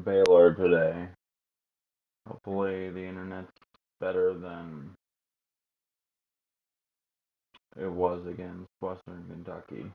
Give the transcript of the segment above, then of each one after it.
Baylor today. Hopefully the internet's better than it was against Western Kentucky.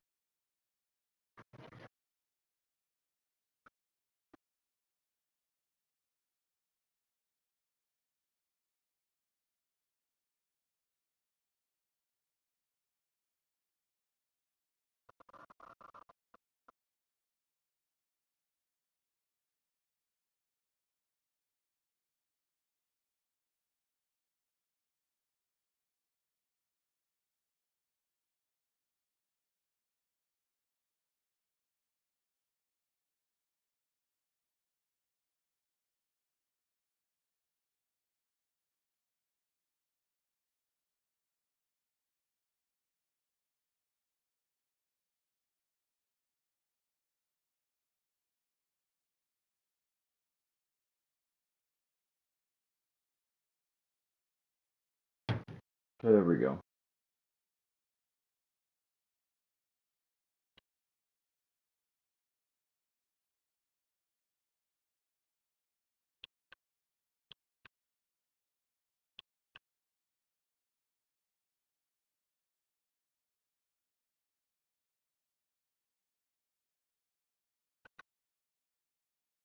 Okay, there we go.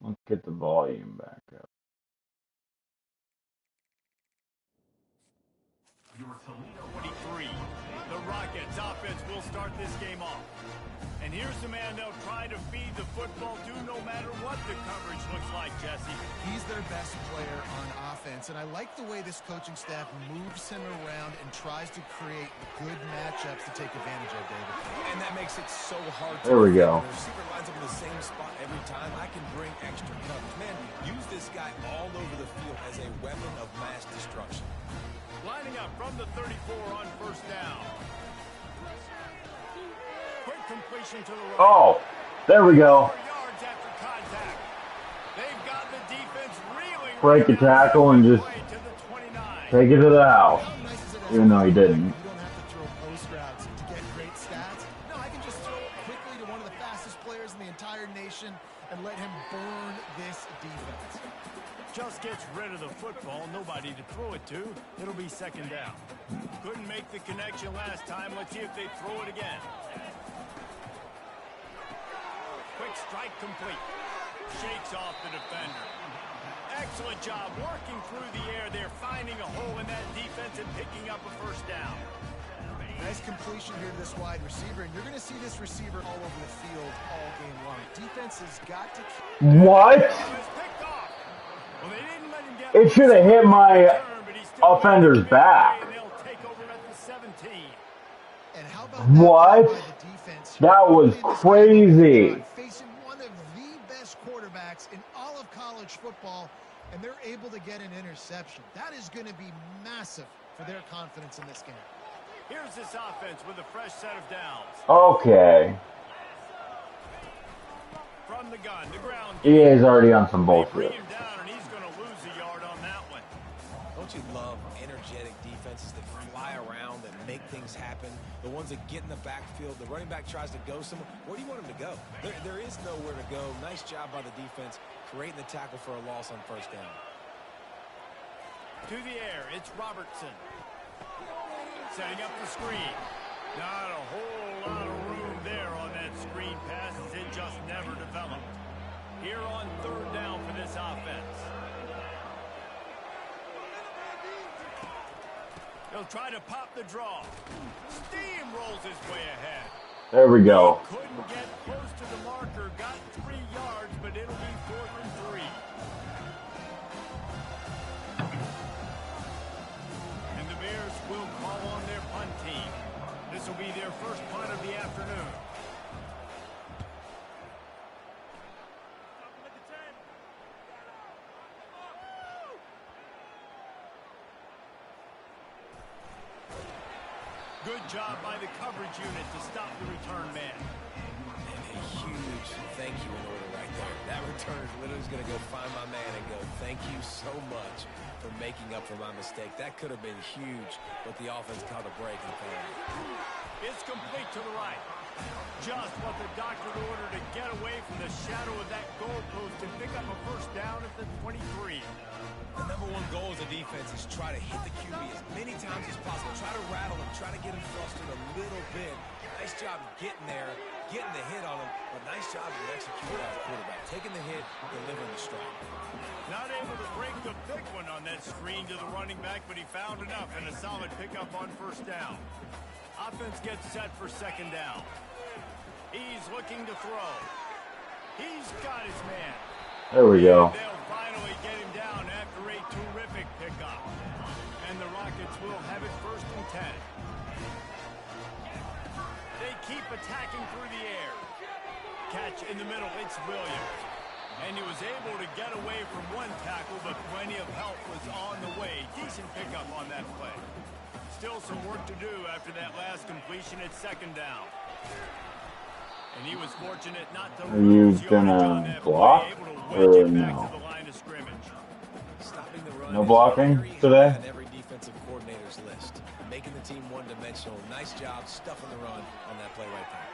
Let's get the volume back up. Your Toledo 23. The Rockets offense will start this game off. And here's the man they'll try to feed the football to no matter what the coverage looks like, Jesse. He's their best player on offense, and I like the way this coaching staff moves him around and tries to create good matchups to take advantage of, David. And that makes it so hard to There we go. The receiver lines up in the same spot every time. I can bring extra coverage. Man, use this guy all over the field as a weapon of mass destruction. Lining up from the 34 on first down. Quick completion to the right. Oh, there we go. 4 yards after contact. They've got the defense reeling. Break the tackle and just To the 29. take it to the house. How nice is it as Even though he a didn't. You don't have to throw post routes to get great stats. No, I can just throw it quickly to one of the fastest players in the entire nation and let him burn this defense. Just gets rid of the football. Nobody to throw it to. It'll be second down. Couldn't make the connection last time. Let's see if they throw it again. Quick strike complete. Shakes off the defender. Excellent job working through the air. They're finding a hole in that defense and picking up a first down. Nice completion here to this wide receiver, and you're going to see this receiver all over the field all game long. Defense has got to keep... What? Picked off. Well, they didn't let him get It should have hit my offender's back. and they'll take over at the 17. And how about What? that by the defense? That was crazy. Facing one of the best quarterbacks in all of college football, and they're able to get an interception. That is going to be massive for their confidence in this game. Here's this offense with a fresh set of downs. Okay. From the gun, the ground. EA is already on some They bring bullshit. him down, and he's going to lose a yard on that one. Don't you love energetic defenses that fly around and make things happen? The ones that get in the backfield, the running back tries to go somewhere. Where do you want him to go? There is nowhere to go. Nice job by the defense, creating the tackle for a loss on first down. To the air, it's Robertson. Setting up the screen. Not a whole lot of room there on that screen pass as it just never developed. Here on third down for this offense. He'll try to pop the draw. Steamrolls his way ahead. There we go. Couldn't get close to the marker. Got 3 yards, but it'll be 4th and 3. And the Bears will call on their punt team. This will be their first punt of the afternoon. Good job by the coverage unit to stop the return man. And a huge thank you in order right there. That return is literally going to go find my man and go, thank you so much for making up for my mistake. That could have been huge, but the offense caught a break and found it. It's complete to the right. Just what the doctor ordered to get away from the shadow of that goalpost and pick up a first down at the 23. The number one goal as a defense is try to hit the QB as many times as possible. Try to rattle him, try to get him flustered a little bit. Nice job getting there, getting the hit on him, but nice job of executing by the quarterback. Taking the hit, delivering the strike. Not able to break the big one on that screen to the running back, but he found enough and a solid pickup on first down. Offense gets set for second down. He's looking to throw. He's got his man. There we go. They'll finally get him down after a terrific pickup. And the Rockets will have it first and 10. They keep attacking through the air. Catch in the middle, it's Williams. And he was able to get away from one tackle, but plenty of help was on the way. Decent pickup on that play. Still some work to do after that last completion at second down. And he was fortunate not to lose yardage on that play, able to wedge it back to the line of scrimmage. Stopping the run. No blocking today? On every defensive coordinator's list. Making the team one-dimensional. Nice job stuffing the run on that play right there.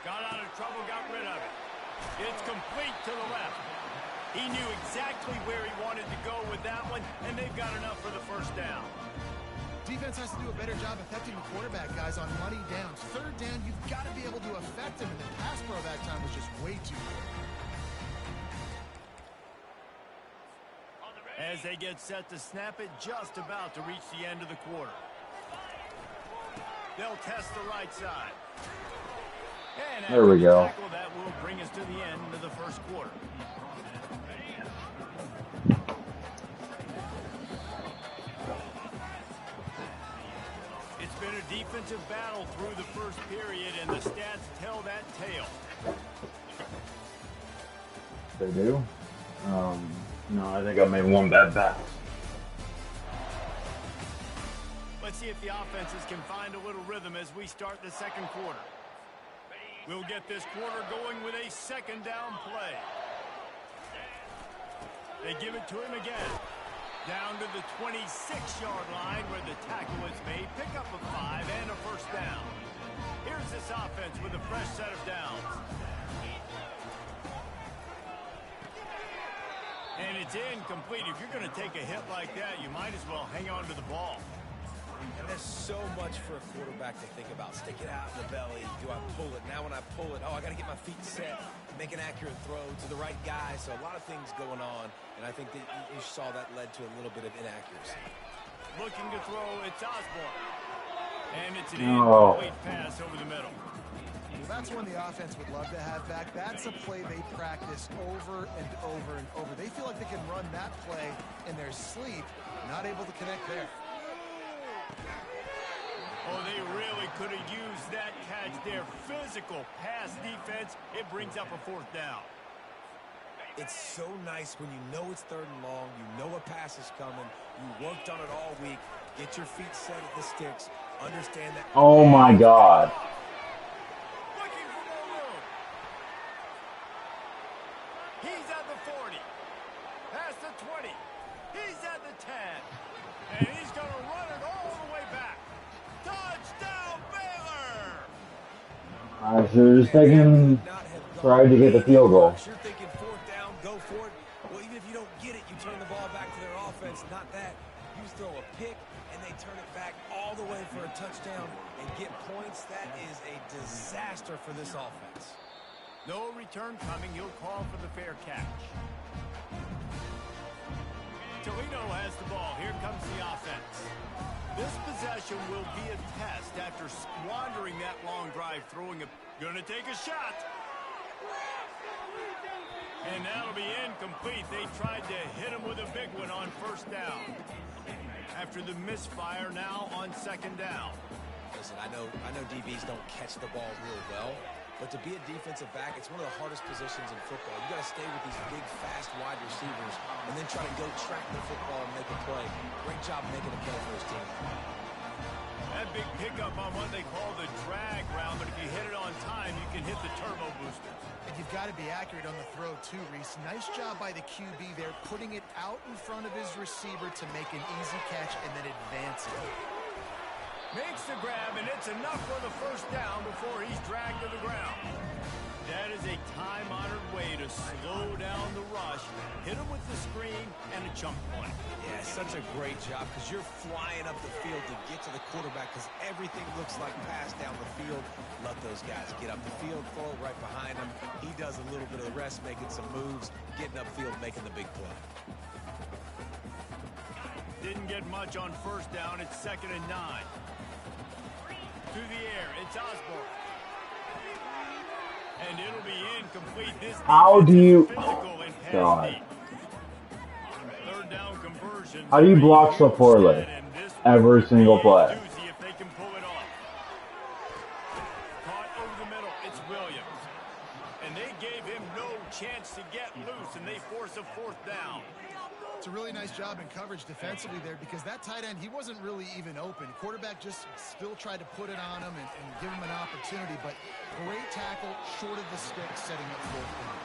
Got out of trouble, got rid of it. It's complete to the left. He knew exactly where he wanted to go with that one, and they've got enough for the first down. Defense has to do a better job affecting the quarterback, guys, on money downs. Third down, you've got to be able to affect him, and the pass pro that time was just way too good. As they get set to snap it, just about to reach the end of the quarter. They'll test the right side. And there we go. Tackle, that will bring us to the end of the first quarter. It's been a defensive battle through the first period, and the stats tell that tale. They do? No, I think I made one bad pass. Let's see if the offenses can find a little rhythm as we start the second quarter. We'll get this quarter going with a second down play. They give it to him again. Down to the 26-yard line where the tackle is made. Pick up a 5 and a first down. Here's this offense with a fresh set of downs. And it's incomplete. If you're going to take a hit like that, you might as well hang on to the ball. And there's so much for a quarterback to think about. Stick it out in the belly. Do I pull it? Now when I pull it, I got to get my feet set, make an accurate throw to the right guy. So a lot of things going on, and I think that you saw that led to a little bit of inaccuracy. Looking to throw, it's Osborne. And it's an incomplete pass over the middle. Well, that's one the offense would love to have back. That's a play they practice over and over and over. They feel like they can run that play in their sleep, not able to connect there. Oh, they really could have used that catch there. Physical pass defense. It brings up a fourth down. It's so nice when you know it's third and long, you know a pass is coming, you worked on it all week, get your feet set at the sticks, understand that. Oh my God. Looking for more room. He's at the 40. Past the 20. He's at the 10. And he's going to run it all the way back. Touchdown, Baylor! I should have just tried to get the field goal. You're thinking fourth down, go for it. Well, even if you don't get it, you turn the ball back to their offense. Not that. You throw a pick, and they turn it back all the way for a touchdown and get points. That is a disaster for this offense. No return coming. He'll call for the fair catch. Toledo has the ball. Here comes the offense. This possession will be a test after squandering that long drive, gonna take a shot. And that'll be incomplete. They tried to hit him with a big one on first down. After the misfire, now on second down. Listen, I know DBs don't catch the ball real well, but to be a defensive back, it's one of the hardest positions in football. You got to stay with these big, fast wide receivers and then try to go track the football and make a play. Great job making a play for his team. That big pickup on what they call the drag round, but if you hit it on time, you can hit the turbo boosters. And you've got to be accurate on the throw, too, Reese. Nice job by the QB there, putting it out in front of his receiver to make an easy catch and then advance it. Makes the grab, and it's enough for the first down before he's dragged to the ground. That is a time-honored way to slow down the rush, hit him with the screen, and a chunk play. Yeah, such a great job because you're flying up the field to get to the quarterback because everything looks like pass down the field. Let those guys get up the field, throw it right behind him. He does a little bit of the rest, making some moves, getting upfield, making the big play. Didn't get much on first down. It's 2nd and 9. To the air, it's Osborne. And it'll be incomplete. This How do you... physical and pass God. deep. Third down conversion. How do you block so poorly? Every single play. If they can pull it off. Caught over the middle. It's Williams. And they gave him no chance to get loose, and they force a 4th down. It's a really nice job in coverage defensively there because that tight end, he wasn't really even open. Quarterback just still tried to put it on him and give him an opportunity, but great tackle short of the stick, setting up 4th down.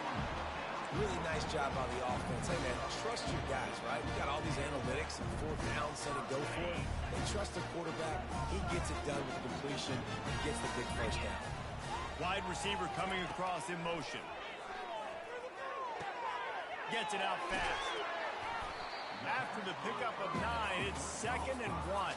Really nice job on the offense. Hey, man, trust your guys, right? We got all these analytics and 4th down, set and go for it. They trust the quarterback. He gets it done with the completion. He gets the big first down. Wide receiver coming across in motion. Gets it out fast. After the pickup of 9, it's 2nd and 1.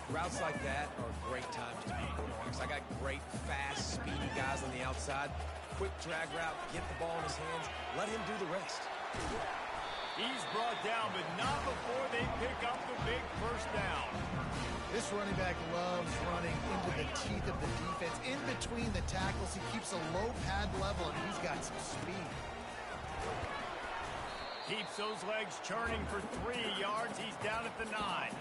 Routes like that are great times to be quarterbacks. I got great, fast, speedy guys on the outside. Quick drag route, get the ball in his hands, let him do the rest. He's brought down, but not before they pick up the big first down. This running back loves running into the teeth of the defense. In between the tackles, he keeps a low pad level, and he's got some speed. Keeps those legs churning for 3 yards. He's down at the 9.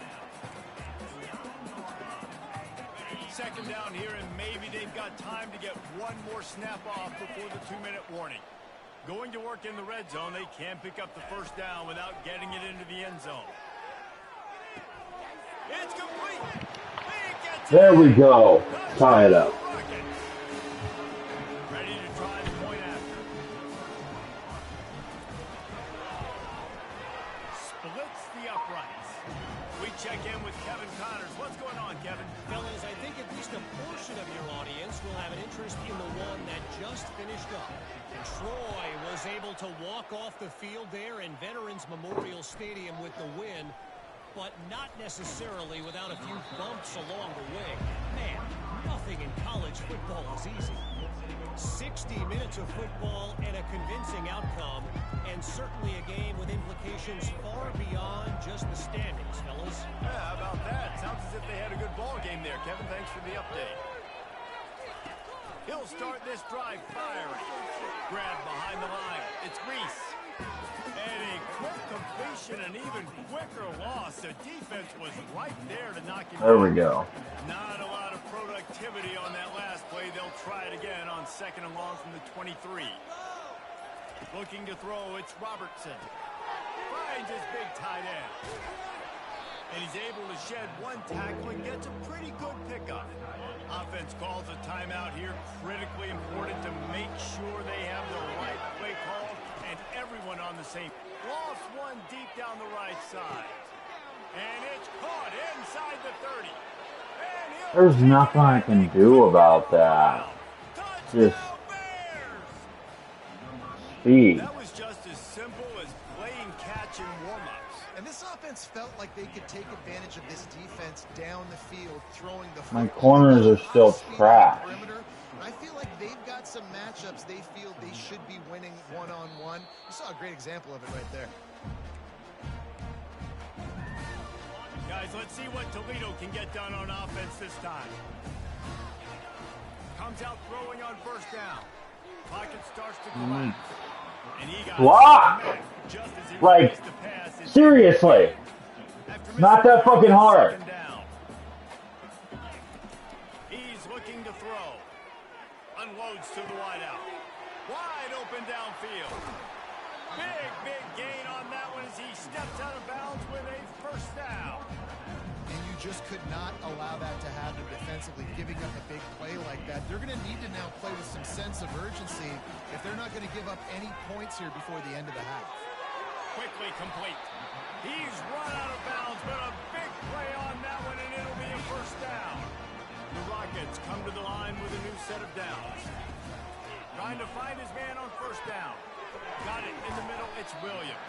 2nd down here, and maybe they've got time to get one more snap off before the 2-minute warning. Going to work in the red zone, they can pick up the first down without getting it into the end zone. It's complete. There we go. Tie it up. Ready to try the point after. Splits the uprights. We check in with Kevin Connors. What's going on, Kevin? Fellas, I think at least a portion of your audience will have an interest in the one that just finished up. Troy was able to walk off the field there in Veterans Memorial Stadium with the win, but not necessarily without a few bumps along the way. Man, nothing in college football is easy. 60 minutes of football and a convincing outcome, and certainly a game with implications far beyond just the standings, fellas. Yeah, how about that? Sounds as if they had a good ball game there, Kevin. Thanks for the update. He'll start this drive firing. Grab behind the line. It's Reese. And a quick completion, an even quicker loss. The defense was right there to knock him There down. we go. Not a lot of productivity on that last play. They'll try it again on 2nd and long from the 23. Looking to throw, it's Robertson. Finds his big tight end. And he's able to shed one tackle and gets a pretty good pickup. Offense calls a timeout here. Critically important to make sure they have the right play call and everyone on the same. Lost one deep down the right side. And it's caught inside the 30. There's nothing I can do about that. Just speed. That was just as simple as playing catch in warm-ups. And this offense felt like they could take advantage of this defense down the field, throwing the My football. corners are still trash. Perimeter. And I feel like they've got some matchups they feel they should be winning one-on-one. You saw a great example of it right there. Guys, let's see what Toledo can get done on offense this time. Comes out throwing on first down. Pocket starts to collapse. And he got Block! just as he Like, released the pass. seriously. After Not that fucking hard. second down. He's looking to throw. Unloads to the wideout. Wide open downfield. Big gain on that one as he steps out of bounds with a first down. And you just could not allow that to happen defensively, giving up a big play like that. They're going to need to now play with some sense of urgency if they're not going to give up any points here before the end of the half. quickly complete. He's run out of bounds, but a big play on that one, and it'll be a first down. The Rockets come to the line with a new set of downs. Trying to find his man on first down. Got it in the middle. It's Williams.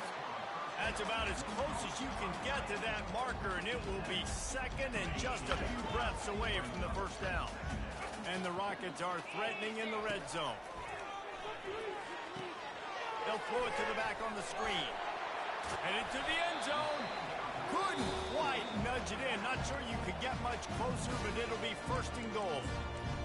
That's about as close as you can get to that marker, and it will be second and just a few breaths away from the first down. And the Rockets are threatening in the red zone. They'll throw it to the back on the screen. Headed to the end zone. Couldn't quite nudge it in. Not sure you could get much closer, but it'll be first and goal.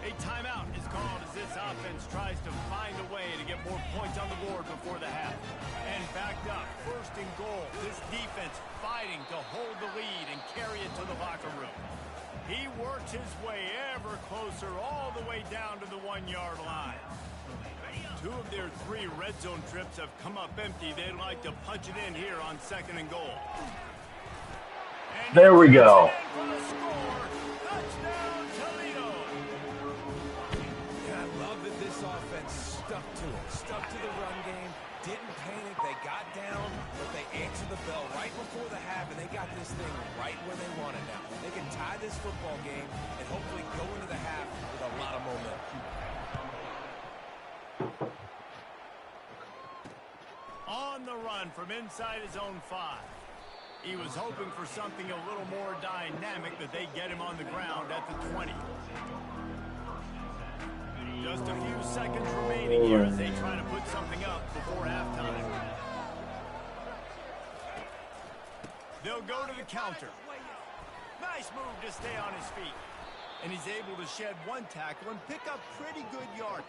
A timeout is called as this offense tries to find a way to get more points on the board before the half. And backed up, first and goal. This defense fighting to hold the lead and carry it to the locker room. He works his way ever closer all the way down to the 1-yard line. 2 of their 3 red zone trips have come up empty. They'd like to punch it in here on second and goal. And there we go. Touchdown, Toledo. Yeah, I love that this offense stuck to it. Stuck to the run game. Didn't panic. They got down, but they answered the bell right before the half, and they got this thing right where they want it now. They can tie this football game and hopefully go into the half with a lot of momentum. On the run from inside his own 5. He was hoping for something a little more dynamic, but they get him on the ground at the 20. Just a few seconds remaining here as they try to put something up before halftime. They'll go to the counter. Nice move to stay on his feet. And he's able to shed 1 tackle and pick up pretty good yardage.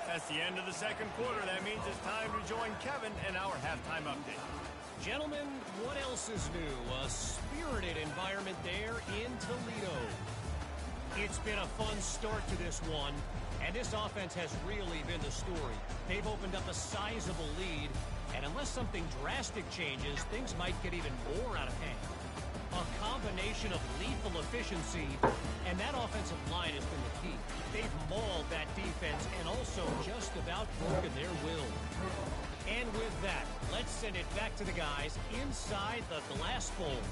That's the end of the second quarter. That means it's time to join Kevin in our halftime update. Gentlemen, what else is new? A spirited environment there in Toledo. It's been a fun start to this one, and this offense has really been the story. They've opened up a sizable lead, and unless something drastic changes, things might get even more out of hand. A combination of lethal efficiency, and that offensive line has been the key. They've mauled that defense and also just about broken their will. And with that, let's send it back to the guys inside the glass bowl.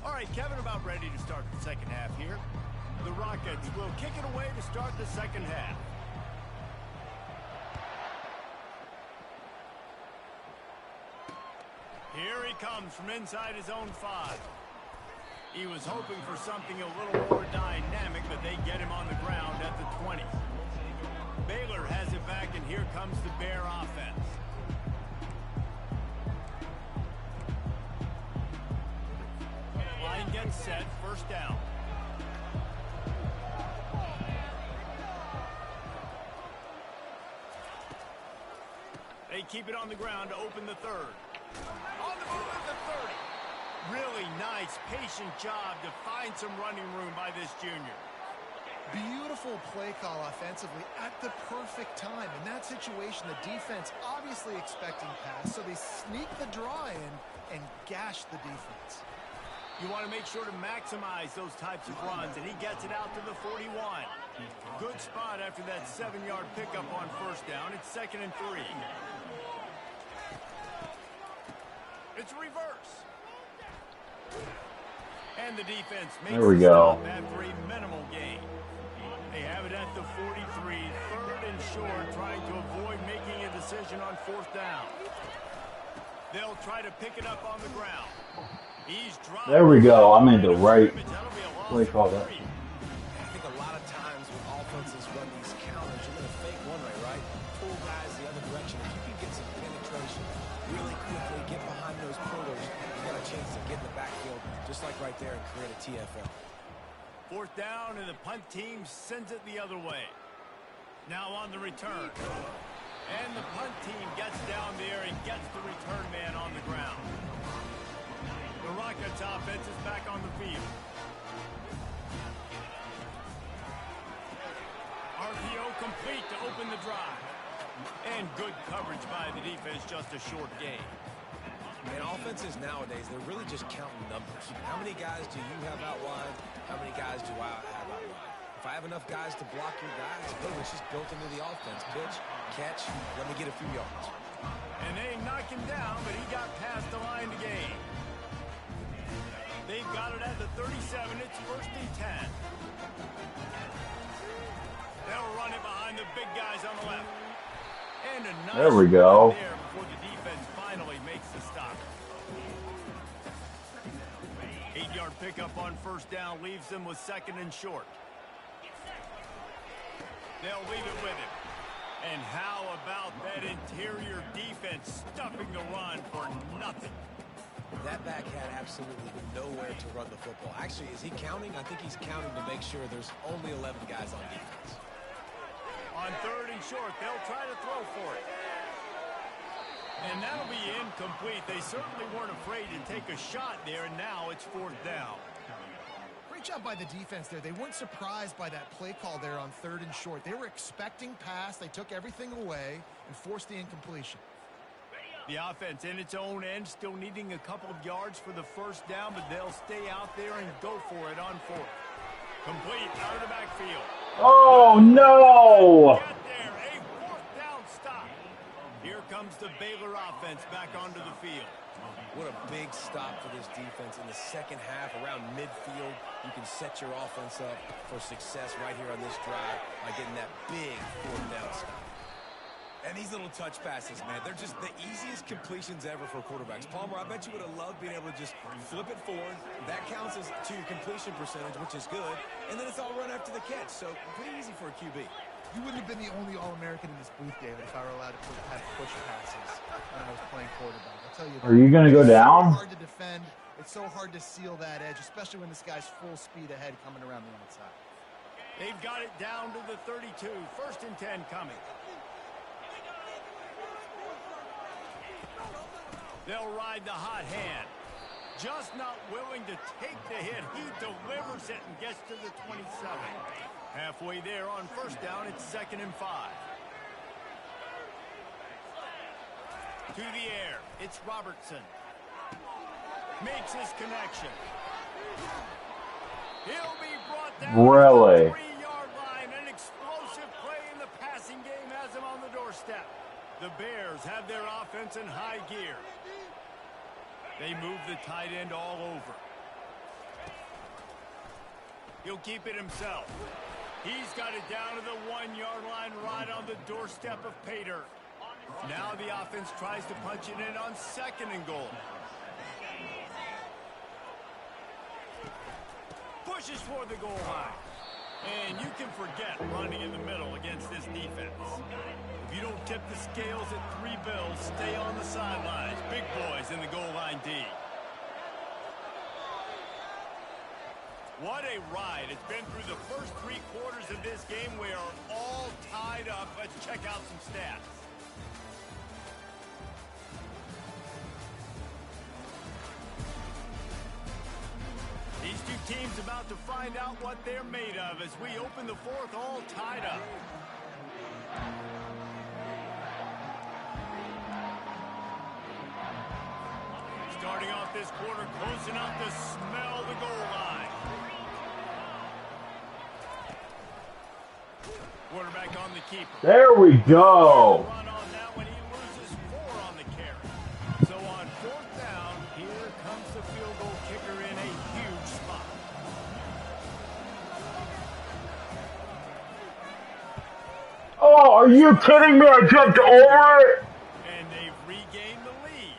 All right, Kevin, about ready to start the second half here. The Rockets will kick it away to start the second half. Here he comes from inside his own 5. He was hoping for something a little more dynamic, but they get him on the ground at the 20. Baylor has it back, and here comes the Bear offense. Line gets set, first down. They keep it on the ground to open the third. On the move at the 30. Really nice, patient job to find some running room by this junior. Beautiful play call offensively at the perfect time. In that situation, the defense obviously expecting pass, so they sneak the draw in and gash the defense. You want to make sure to maximize those types of runs, and he gets it out to the 41. Good spot after that 7-yard pickup on first down. It's 2nd and 3. It's a reverse. And the defense makes there we go. After a minimal gain. They have it at the 43, 3rd and short, trying to avoid making a decision on 4th down. They'll try to pick it up on the ground. He's dropped. There we go. I made the right play call. That. I think a lot of times when offenses run these counters, you're going to fake one way, right? Pull guys the other direction. If you can get some penetration really quickly, get behind those pullers, you got a chance to get in the backfield, just like right there, and create a TFL. 4th down, and the punt team sends it the other way. Now on the return. And the punt team gets down there and gets the return man on the ground. The Rockets offense is back on the field. RPO complete to open the drive. And good coverage by the defense, just a short gain. And offenses nowadays, they're really just counting numbers. How many guys do you have out wide? How many guys do I have out wide? If I have enough guys to block your guys, boom, it's just built into the offense. Pitch, catch, let me get a few yards. And they knock him down, but he got past the line to gain. They've got it at the 37. It's 1st and 10. They'll run it behind the big guys on the left. And a nice there we go. there before the defense finally makes the stop. 8-yard pickup on 1st down leaves them with 2nd and short. They'll leave it with him. And how about that interior defense stuffing the run for nothing? That back had absolutely nowhere to run the football. Actually, is he counting? I think he's counting to make sure there's only 11 guys on defense. On 3rd and short, they'll try to throw for it. And that'll be incomplete. They certainly weren't afraid to take a shot there, and now it's 4th down. Great job by the defense there. They weren't surprised by that play call there on 3rd and short. They were expecting pass. They took everything away and forced the incompletion. The offense in its own end still needing a couple of yards for the 1st down, but they'll stay out there and go for it on 4th. Complete out of the backfield. Oh, no! Get there, a 4th down stop. Here comes the Baylor offense back onto the field. What a big stop for this defense in the 2nd half around midfield. You can set your offense up for success right here on this drive by getting that big 4th down stop. And these little touch passes, man, they're just the easiest completions ever for quarterbacks. Palmer, I bet you would have loved being able to just flip it forward. That counts as to your completion percentage, which is good. And then it's all run after the catch. So pretty easy for a QB. You wouldn't have been the only All-American in this booth, David, if I were allowed to have push passes when I was playing quarterback. I'll tell you that. Are you going to go down? It's so hard to defend. It's so hard to seal that edge, especially when this guy's full speed ahead coming around the outside. They've got it down to the 32. 1st and 10 coming. They'll ride the hot hand. Just not willing to take the hit. He delivers it and gets to the 27. Halfway there on 1st down, it's 2nd and 5. To the air, it's Robertson. Makes his connection. He'll be brought down Really? to the 3-yard line. An explosive play in the passing game has him on the doorstep. The Bears have their offense in high gear. They move the tight end all over. He'll keep it himself. He's got it down to the 1-yard line right on the doorstep of Pater. Now the offense tries to punch it in on 2nd and goal. Pushes for the goal line. And you can forget running in the middle against this defense. If you don't tip the scales at 3 bills, stay on the sidelines. Big boys in the goal line D. What a ride. It's been through the first 3 quarters of this game. We are all tied up. Let's check out some stats. These two teams about to find out what they're made of as we open the 4th all tied up. Starting off this quarter, close enough to smell the goal line. Quarterback on the keeper. There we go. Run on that one. He loses 4 on the carry. So on 4th down, here comes the field goal kicker in a huge spot. Oh, are you kidding me? I jumped over it. And they've regained the lead.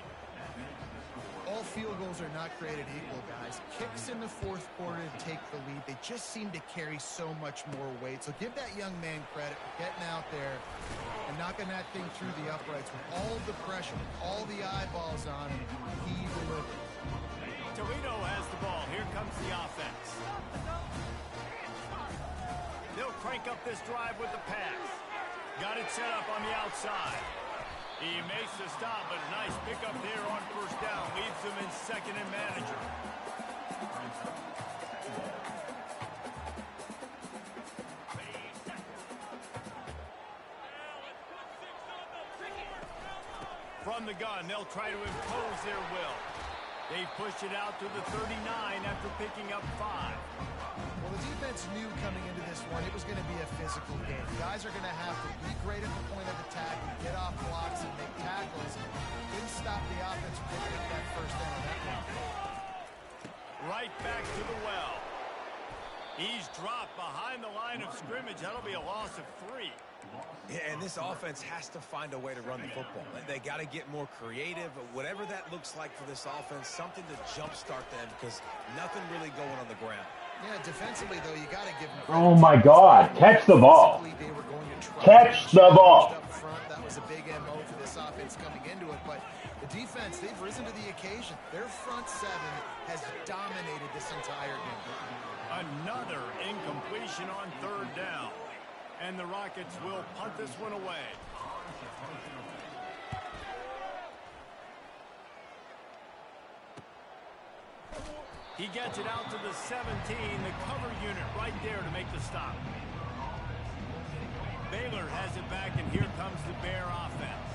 All field goals are not created equal, guys. Kicks in the 4th quarter to take the lead. They just seem to carry so much more weight. So give that young man credit for getting out there and knocking that thing through the uprights with all of the pressure, all the eyeballs on him. He delivered. Toledo has the ball. Here comes the offense. They'll crank up this drive with the pass. Got it set up on the outside. He makes the stop, but a nice pickup there on 1st down. Leaves them in 2nd and manager. From the gun, they'll try to impose their will. They push it out to the 39 after picking up 5. Well, the defense knew coming into this one it was going to be a physical game. Guys are going to have to be great at the point of attack and get off blocks and make tackles. Didn't stop the offense from picking up that first down on that one. Right back to the well. He's dropped behind the line of scrimmage. That'll be a loss of 3. Yeah, and this offense has to find a way to run the football. They got to get more creative. Whatever that looks like for this offense, something to jumpstart them because nothing really going on the ground. Yeah, defensively, though, you got to give them credit. Oh, my God. Catch the ball. Catch the ball. Up front. That was a big MO for this offense coming into it, but the defense, they've risen to the occasion. Their front 7 has dominated this entire game. Another incompletion on 3rd down. And the Rockets will punt this one away. He gets it out to the 17, the cover unit right there to make the stop. Baylor has it back, and here comes the Bear offense.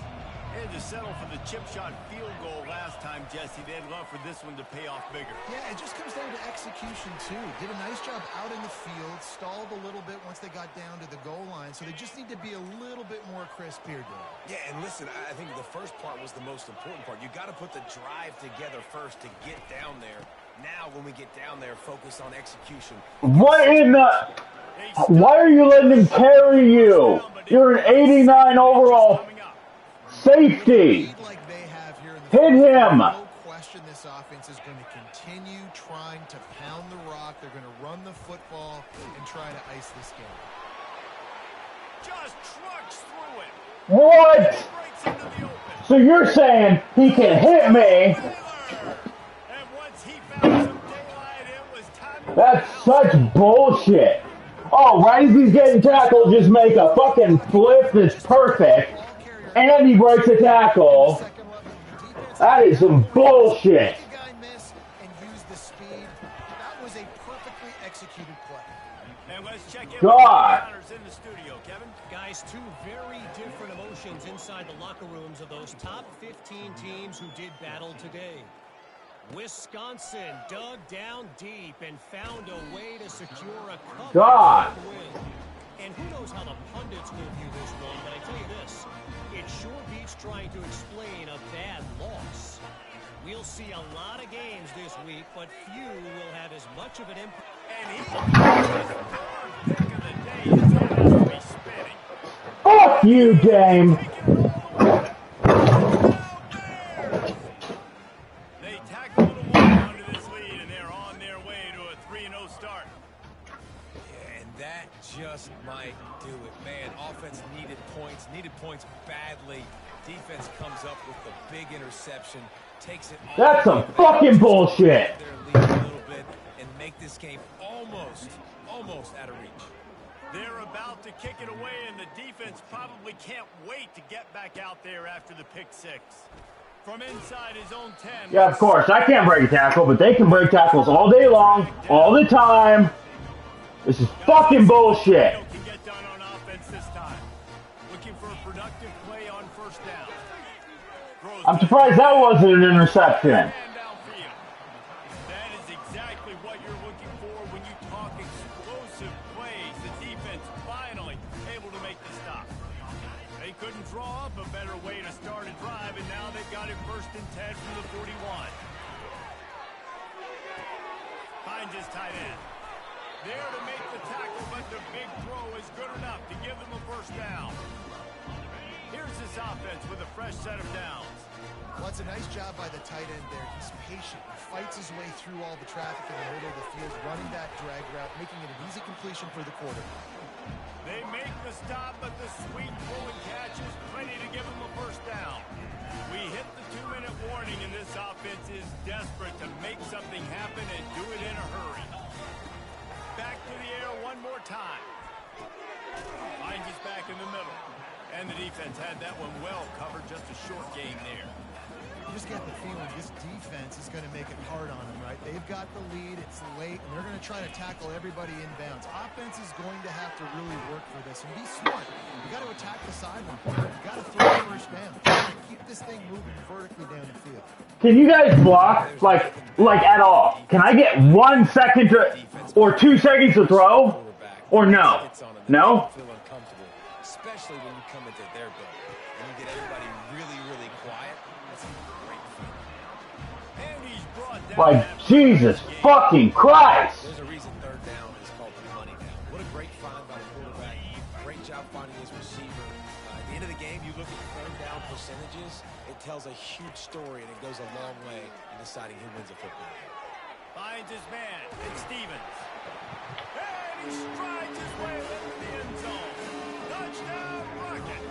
They had to settle for the chip shot field goal last time, Jesse. They'd love for this one to pay off bigger. Yeah, it just comes down to execution, too. Did a nice job out in the field, stalled a little bit once they got down to the goal line, so they just need to be a little bit more crisp here, Dave. Yeah, and listen, I think the first part was the most important part. You got to put the drive together first to get down there. Now, when we get down there, focus on execution. What in the... Why are you letting him carry you? You're an 89 overall safety. Hit him. No question this offense is going to continue trying to pound the rock. They're going to run the football and try to ice this game. Just trucks through it. What? So you're saying he can hit me? That's such bullshit. Oh, right as he's getting tackled, just make a fucking flip that's perfect. And he breaks a tackle. That is some bullshit. God. Guys, 2 very different emotions inside the locker rooms of those top 15 teams who did battle today. Wisconsin dug down deep and found a way to secure a cup win. And who knows how the pundits will view this one, but I tell you this, it sure beats trying to explain a bad loss. We'll see a lot of games this week, but few will have as much of an impact. And he's the pick of the day. His head has to be spinning. Fuck you, game. Just might do it, man. Offense needed points badly. Defense comes up with the big interception, takes it. That's some fucking bullshit. Lead a little bit and make this game almost out of reach. They're about to kick it away, and the defense probably can't wait to get back out there after the pick 6. From inside his own 10. Yeah, of course. I can't break a tackle, but they can break tackles all day long, all the time. This is fucking bullshit. Can get done on offense this time. Looking for a productive play on 1st down. I'm surprised that wasn't an interception. That is exactly what you're looking for when you talk explosive plays. The defense finally able to make the stop. They couldn't draw up a better way to start a drive, and now they've got it 1st and 10 from the 41. Finds his tight end. There to make the tackle, but the big throw is good enough to give them a 1st down. Here's this offense with a fresh set of downs. Well, it's a nice job by the tight end there. He's patient. He fights his way through all the traffic in the middle of the field, running that drag route, making it an easy completion for the quarterback. They make the stop, but the sweet pull and catch is plenty to give them a 1st down. We hit the 2-minute warning, and this offense is desperate to make something happen and do it in a hurry. Back to the air one more time. Finds us back in the middle. And the defense had that one well covered. Just a short game there. You just get the feeling this defense is going to make it hard on them, right? They've got the lead. It's late, and they're going to try to tackle everybody inbounds. Offense is going to have to really work for this and be smart. You got to attack the sideline. You got to throw the 1st down. You got to keep this thing moving vertically down the field. Can you guys block, like at all? Can I get 1 second to, or 2 seconds to throw? Or no? No? Especially when you come into their building and you get everybody really, really quiet. That's a great feeling. And he's brought down Like, that Jesus fucking Christ! There's a reason third down is called the money down. What a great find by the quarterback. Great job finding his receiver. At the end of the game, you look at the third down percentages. It tells a huge story, and it goes a long way in deciding who wins a football game. finds his man. It's Stevens. And he strides his way into the end zone. Touchdown, Rocket.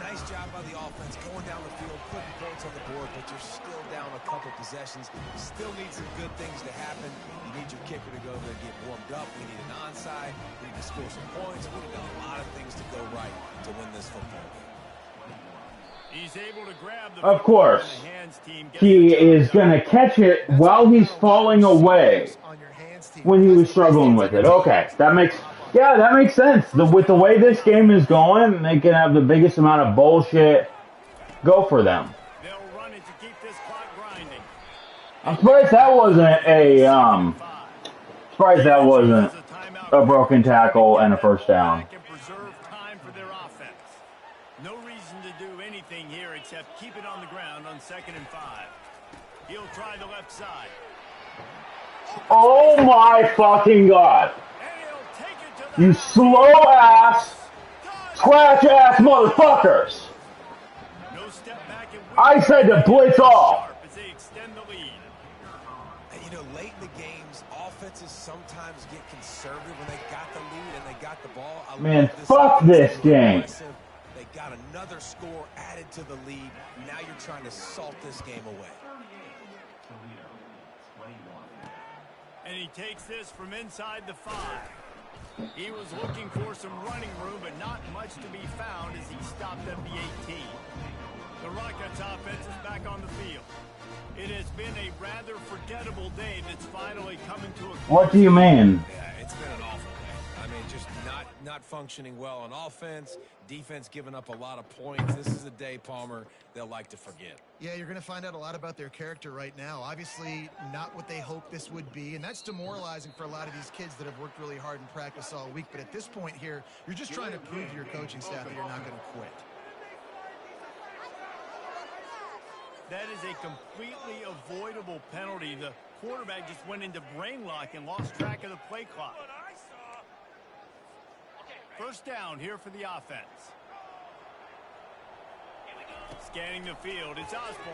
Nice job by the offense going down the field, putting points on the board, but you're still down a couple possessions. You still need some good things to happen. You need your kicker to go over and get warmed up. We need an onside. We need to score some points. We need a lot of things to go right to win this football game. He's able to grab the Of course, and the hands team gets he the is job going done. to catch it while he's falling away when he was struggling with it. Okay, that makes sense. With the way this game is going, they can have the biggest amount of bullshit go for them. They'll run it to keep this clock grinding. I'm surprised that wasn't a broken tackle and a first down. And preserve time for their offense. No reason to do anything here except keep it on the ground on 2nd and 5. He'll try the left side. Oh my fucking god! And he'll take it to the You slow ass, scratch ass motherfuckers! No step back and I said to blitz off. as they extend the lead. And, you know, late in the games, offenses sometimes get conservative when they got the lead and they got the ball. I Man, love fuck offense. this game. Aggressive. They got another score added to the lead. Now you're trying to salt this game away. And he takes this from inside the 5. He was looking for some running room, but not much to be found as he stopped at the 18. The Rockets offense is back on the field. It has been a rather forgettable day that's finally coming to a close. What do you mean? Yeah, it's been an awful day. I mean, just not functioning well on offense. Defense giving up a lot of points. This is a day, Palmer, they'll like to forget. Yeah, you're going to find out a lot about their character right now. Obviously, not what they hoped this would be, and that's demoralizing for a lot of these kids that have worked really hard in practice all week. But at this point here, you're just trying to prove to your coaching staff that you're not going to quit. That is a completely avoidable penalty. The quarterback just went into brain lock and lost track of the play clock. First down here for the offense. Scanning the field, it's Osborne.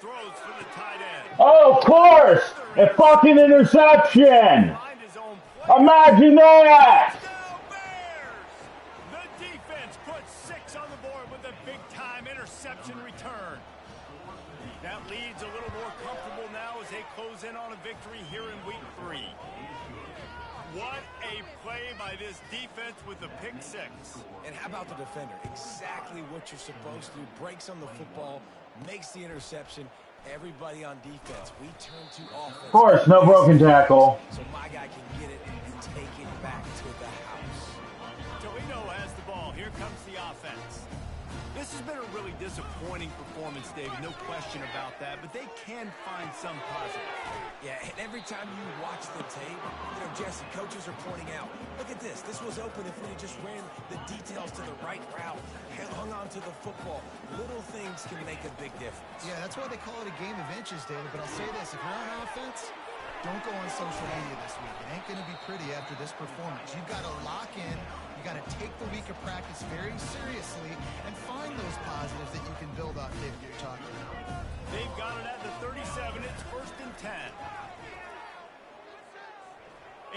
Throws for the tight end. Oh, of course! A fucking interception! Find his own play. Imagine that! Touchdown Bears! The defense puts 6 on the board with a big-time interception return. That leads a little more comfortable now as they close in on a victory here in week 3. What a play by this defense with the pick 6. And how about the defender? Exactly what you're supposed to do. Breaks on the football, makes the interception. Everybody on defense, we turn to offense. Of course, no broken tackle. So my guy can get it and take it back to the house. Toledo has the ball. Here comes the offense. This has been a really disappointing performance, David. No question about that. But they can find some positive. Yeah, and every time you watch the tape, you know, Jesse, coaches are pointing out, look at this. This was open if we just ran the details to the right route, hung on to the football. Little things can make a big difference. Yeah, that's why they call it a game of inches, David. But I'll say this, if you're on offense, don't go on social media this week. It ain't going to be pretty after this performance. You've got to lock in. You got to take the week of practice very seriously and find those positives that you can build on, David, you're talking about. They've got it at the 37. It's 1st and 10.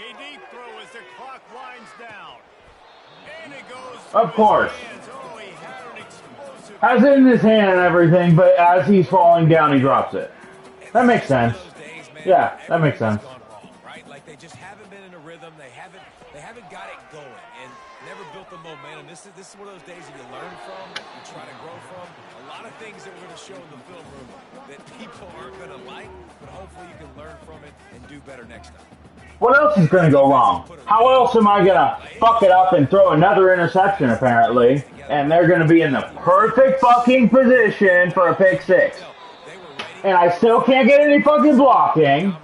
A deep throw as the clock winds down. And it goes Of course. Oh, he had an explosive. Has it in his hand and everything, but as he's falling down, he drops it. That makes sense. Yeah, that makes sense. Gone wrong, right? Like they just haven't been in a rhythm. They haven't got it going and never built the momentum. This is one of those days that you learn from, you try to grow from. A lot of things that we're going to show in the film room that people aren't going to like, but hopefully you can learn from it and do better next time. What else is going to go wrong? How else am I going to fuck it up and throw another interception, apparently? And they're going to be in the perfect fucking position for a pick six. And I still can't get any fucking blocking.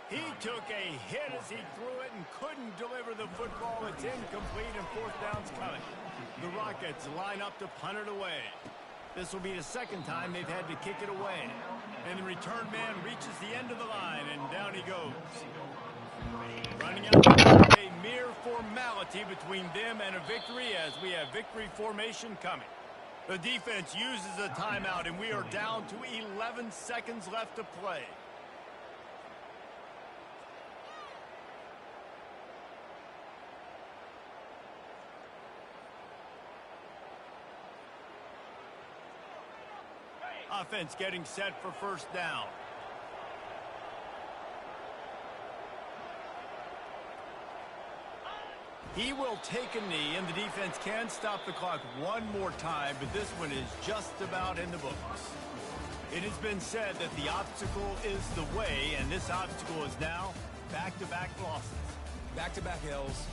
He took a hit as he threw it and couldn't deliver the football. It's incomplete and fourth down's coming. The Rockets line up to punt it away. This will be the second time they've had to kick it away. And the return man reaches the end of the line, and down he goes. Running out a mere formality between them and a victory as we have victory formation coming. The defense uses a timeout, and we are down to 11 seconds left to play. Offense getting set for first down. He will take a knee, and the defense can stop the clock one more time, but this one is just about in the books. It has been said that the obstacle is the way, and this obstacle is now back-to-back losses. Back-to-back L's.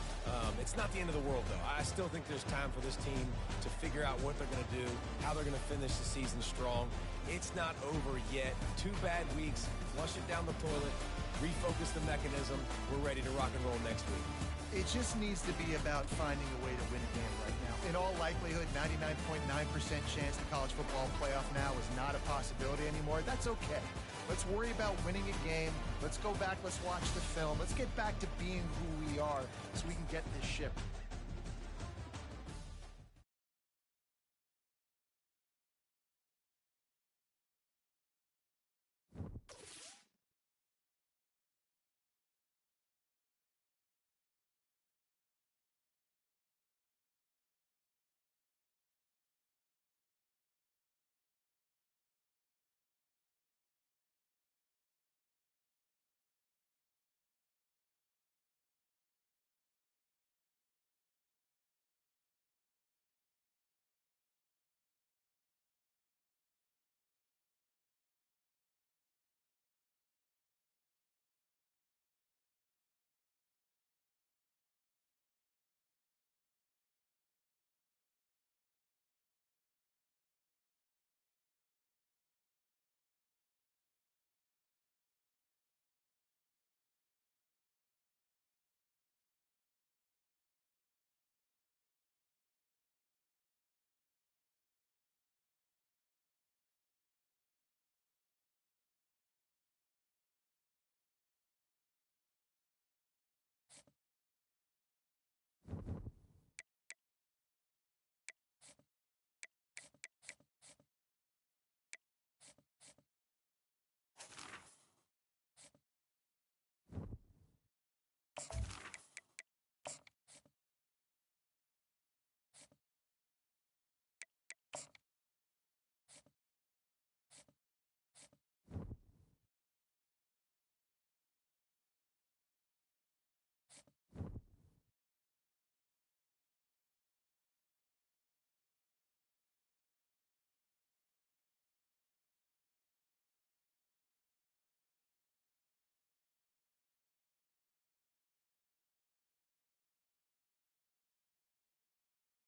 It's not the end of the world, though. I still think there's time for this team to figure out what they're going to do, how they're going to finish the season strong. It's not over yet. 2 bad weeks. Flush it down the toilet. Refocus the mechanism. We're ready to rock and roll next week. It just needs to be about finding a way to win a game right now. In all likelihood, 99.9% chance the college football playoff now is not a possibility anymore. That's okay. Let's worry about winning a game. Let's go back. Let's watch the film. Let's get back to being who we are so we can get this ship